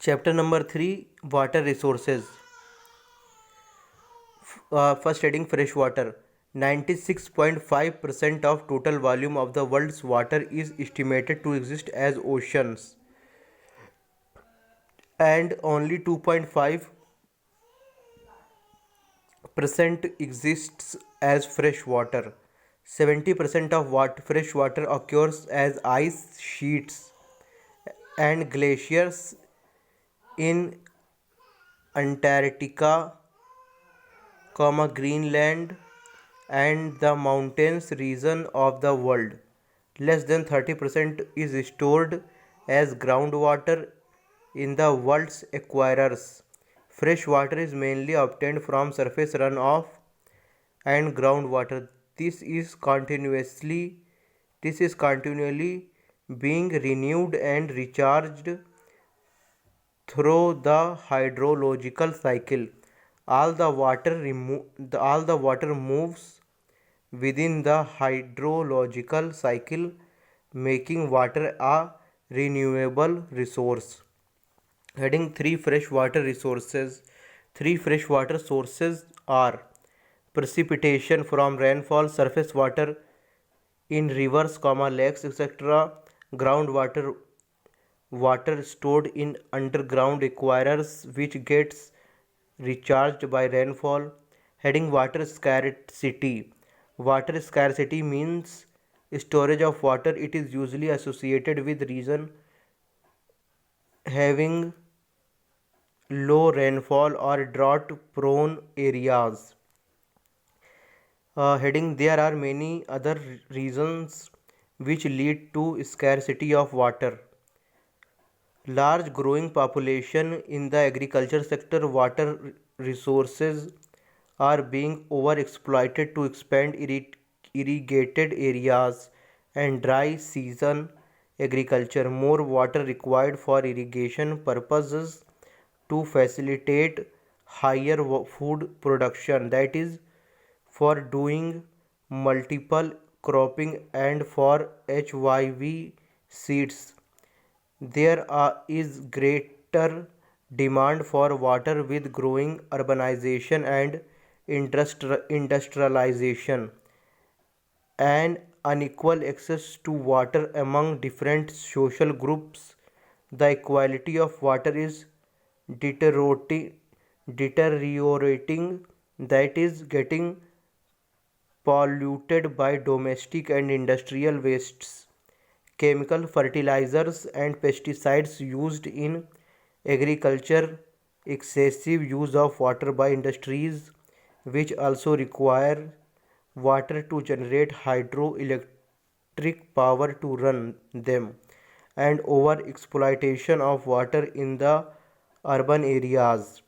Chapter number 3, Water Resources. First, heading fresh water. 96.5% of total volume of the world's water is estimated to exist as oceans, and only 2.5% exists as fresh water. 70% of fresh water occurs as ice sheets and glaciers in Antarctica, Greenland, and the mountains region of the world. Less than 30% is stored as groundwater in the world's aquifers. Fresh water is mainly obtained from surface runoff and groundwater. This is continually being renewed and recharged through the hydrological cycle. All the water moves within the hydrological cycle, making water a renewable resource. Heading 3, Freshwater resources. 3 freshwater sources are precipitation from rainfall, surface water in rivers, lakes, etc. Groundwater, water stored in underground aquifers which gets recharged by rainfall. Heading water scarcity. Water scarcity means storage of water. It is usually associated with region having low rainfall or drought prone areas. Heading there are many other reasons which lead to scarcity of water. Large growing population in the agriculture sector, water resources are being overexploited to expand irrigated areas and dry season agriculture. More water required for irrigation purposes to facilitate higher food production, that is for doing multiple cropping and for HYV seeds. There is greater demand for water with growing urbanization and industrialization, and unequal access to water among different social groups. The quality of water is deteriorating, deteriorating that is getting polluted by domestic and industrial wastes, chemical fertilizers and pesticides used in agriculture, excessive use of water by industries which also require water to generate hydroelectric power to run them, and over exploitation of water in the urban areas.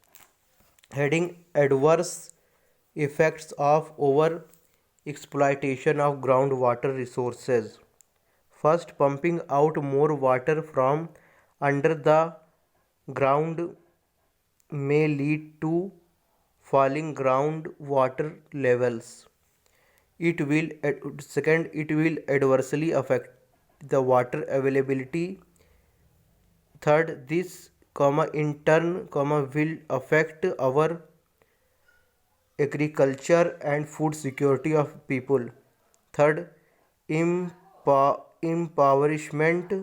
Heading adverse effects of over exploitation of groundwater resources. First, pumping out more water from under the ground may lead to falling groundwater levels. It will adversely affect the water availability. Third, this in turn will affect our agriculture and food security of people. Third, impoverishment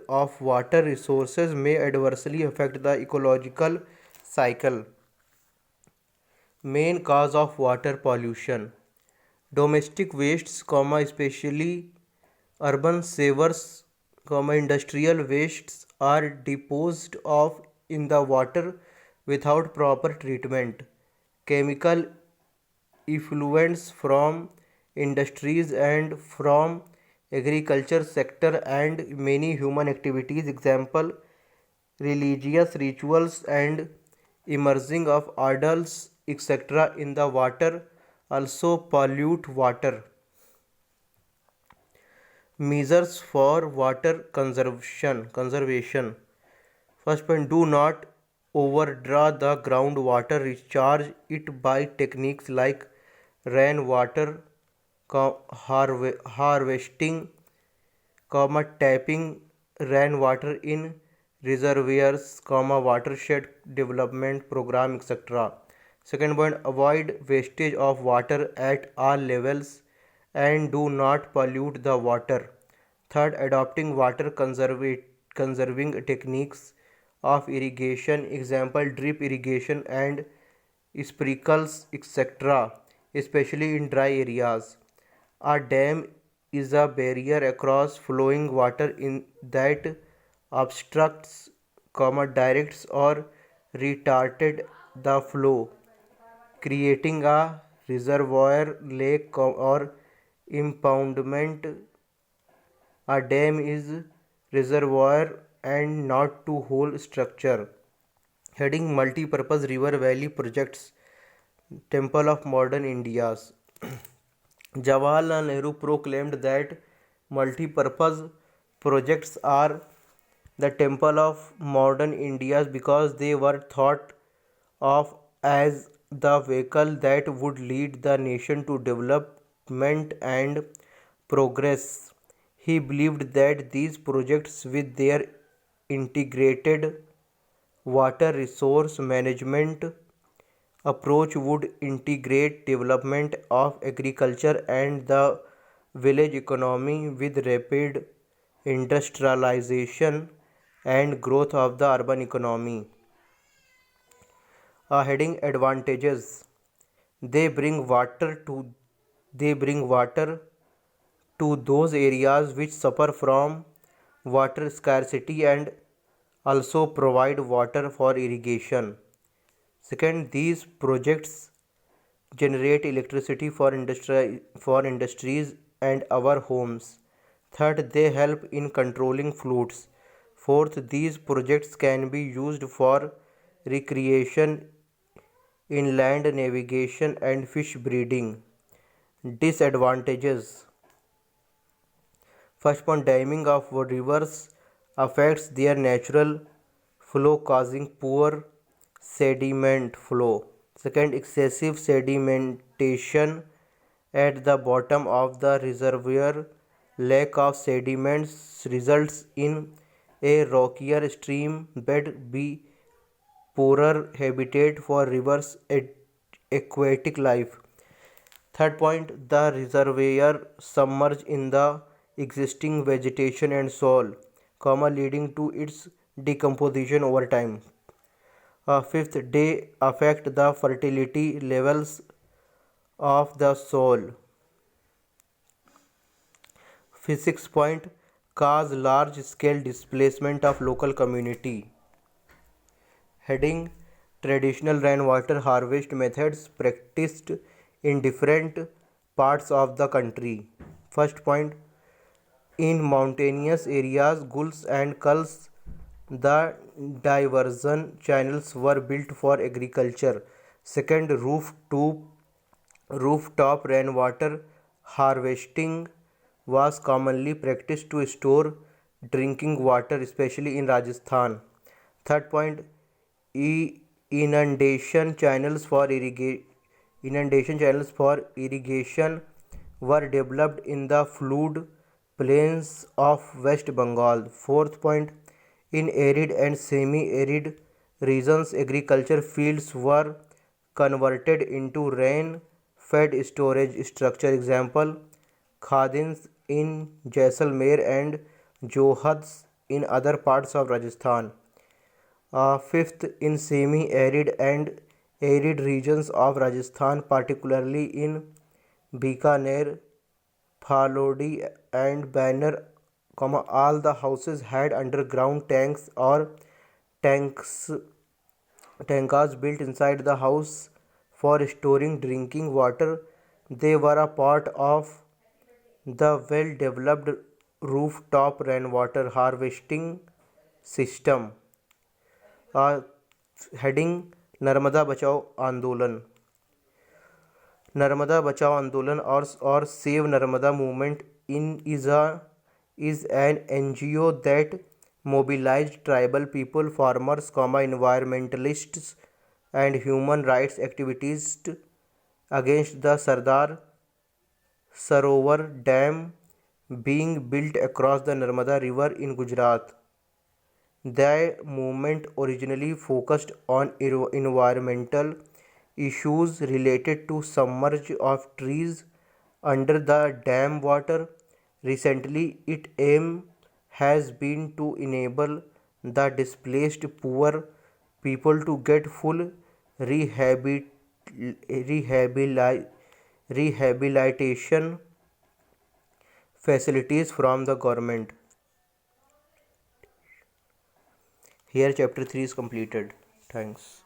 of water resources may adversely affect the ecological cycle. Main cause of water pollution: domestic wastes, especially urban sewers, industrial wastes are disposed of in the water without proper treatment. Chemical effluents from industries and from agriculture sector and many human activities, example religious rituals and immersing of idols, etc. in the water also pollute water. Measures for water conservation. First point, do not overdraw the groundwater. Recharge it by techniques like rainwater harvesting, tapping rainwater in reservoirs, watershed development program, etc. Second point, avoid wastage of water at all levels and do not pollute the water. Third, adopting water conserving techniques of irrigation, example drip irrigation and sprinkles, etc., especially in dry areas. A dam is a barrier across flowing water in that obstructs, directs or retarded the flow, creating a reservoir, lake or impoundment. A dam is reservoir and not to whole structure. Heading multi-purpose river valley projects, Temple of Modern India's. Jawaharlal Nehru proclaimed that multi-purpose projects are the temple of modern India because they were thought of as the vehicle that would lead the nation to development and progress. He believed that these projects, with their integrated water resource management approach, would integrate development of agriculture and the village economy with rapid industrialization and growth of the urban economy. Heading advantages. They bring water to they bring water to those areas which suffer from water scarcity and also provide water for irrigation. Second, these projects generate electricity for industries and our homes. Third, they help in controlling floods. Fourth, these projects can be used for recreation, inland navigation, and fish breeding. Disadvantages. First point, damming of rivers affects their natural flow, causing poor sediment flow. Second, excessive sedimentation at the bottom of the reservoir. Lack of sediments results in a rockier stream bed, be poorer habitat for rivers and aquatic life. Third point, the reservoir submerged in the existing vegetation and soil, leading to its decomposition over time. Fifth, they affect the fertility levels of the soil. Sixth point, cause large scale displacement of local community. Heading, traditional rainwater harvest methods practiced in different parts of the country. First point, in mountainous areas, gulls and culls, the diversion channels were built for agriculture. Second, rooftop rainwater harvesting was commonly practiced to store drinking water, especially in Rajasthan. Third point, inundation channels for irrigation were developed in the flood plains of West Bengal. Fourth point, in arid and semi-arid regions, agriculture fields were converted into rain-fed storage structure. Example, Khadins in Jaisalmer and Johads in other parts of Rajasthan. Fifth, in semi-arid and arid regions of Rajasthan, particularly in Bikaner, Phalodi and Banner, all the houses had underground tanks or tanks tankas built inside the house for storing drinking water. They were a part of the well-developed rooftop rainwater harvesting system. Heading, Narmada बचाओ आंदोलन. नर्मदा बचाओ आंदोलन और save Narmada movement is an NGO that mobilized tribal people, farmers, environmentalists and human rights activists against the Sardar Sarovar Dam being built across the Narmada River in Gujarat. The movement originally focused on environmental issues related to submerge of trees under the dam water. Recently, its aim has been to enable the displaced poor people to get full rehabilitation facilities from the government. Here, chapter 3 is completed. Thanks.